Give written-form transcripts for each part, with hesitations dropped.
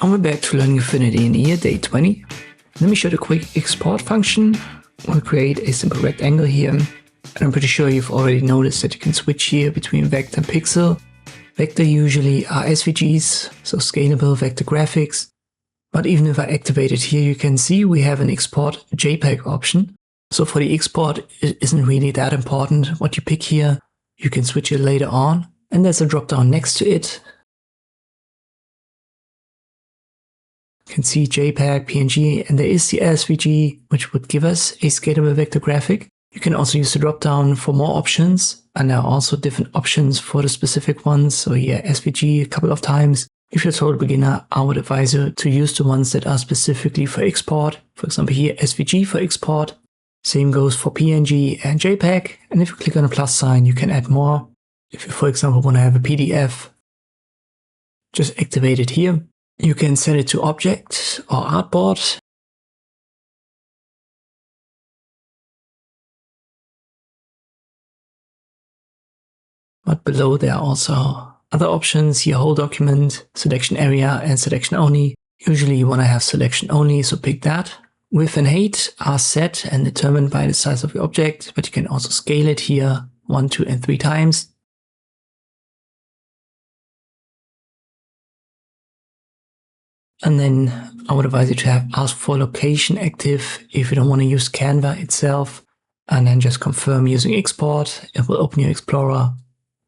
And we're back to learning Affinity in year day 20. Let me show the quick export function. We'll create a simple rectangle here. And I'm pretty sure you've already noticed that you can switch here between vector and pixel. Vector usually are SVGs, so scalable vector graphics. But even if I activate it here, you can see we have an export JPEG option. So for the export, it isn't really that important what you pick here. You can switch it later on. And there's a drop down next to it. You can see JPEG, PNG, and there is the SVG, which would give us a scalable vector graphic. You can also use the drop down for more options, and there are also different options for the specific ones. So here SVG a couple of times. If you're a total beginner, I would advise you to use the ones that are specifically for export. For example, here SVG for export. Same goes for PNG and JPEG. And if you click on the plus sign, you can add more. If you, for example, want to have a PDF, just activate it here. You can set it to object or artboard. But below there are also other options here: whole document, selection area, and selection only. Usually you want to have selection only, so pick that. Width and height are set and determined by the size of your object, but you can also scale it here 1, 2, and 3 times. And then I would advise you to have ask for location active if you don't want to use Canva itself. And then just confirm using export. It will open your Explorer.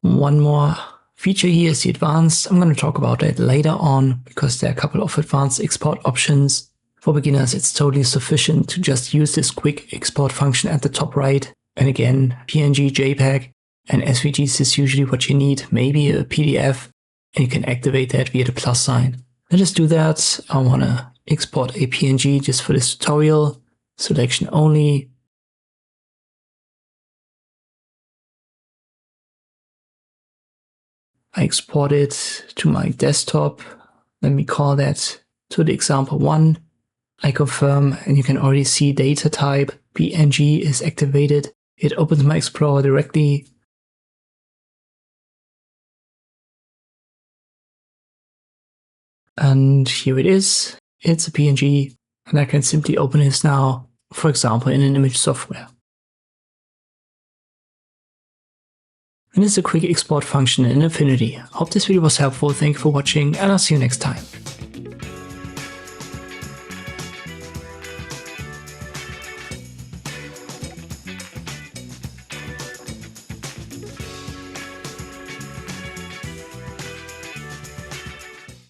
One more feature here is the advanced. I'm going to talk about that later on because there are a couple of advanced export options. For beginners, it's totally sufficient to just use this quick export function at the top right. And again, PNG, JPEG, and SVGs is usually what you need. Maybe a PDF, and you can activate that via the plus sign. Let us do that. I want to export a PNG just for this tutorial. Selection only. I export it to my desktop. Let me call that to the example 1. I confirm, and you can already see data type PNG is activated. It opens my Explorer directly. And here it is. It's a PNG, and I can simply open this now, for example, in an image software. And this is a quick export function in Affinity. I hope this video was helpful. Thank you for watching, and I'll see you next time.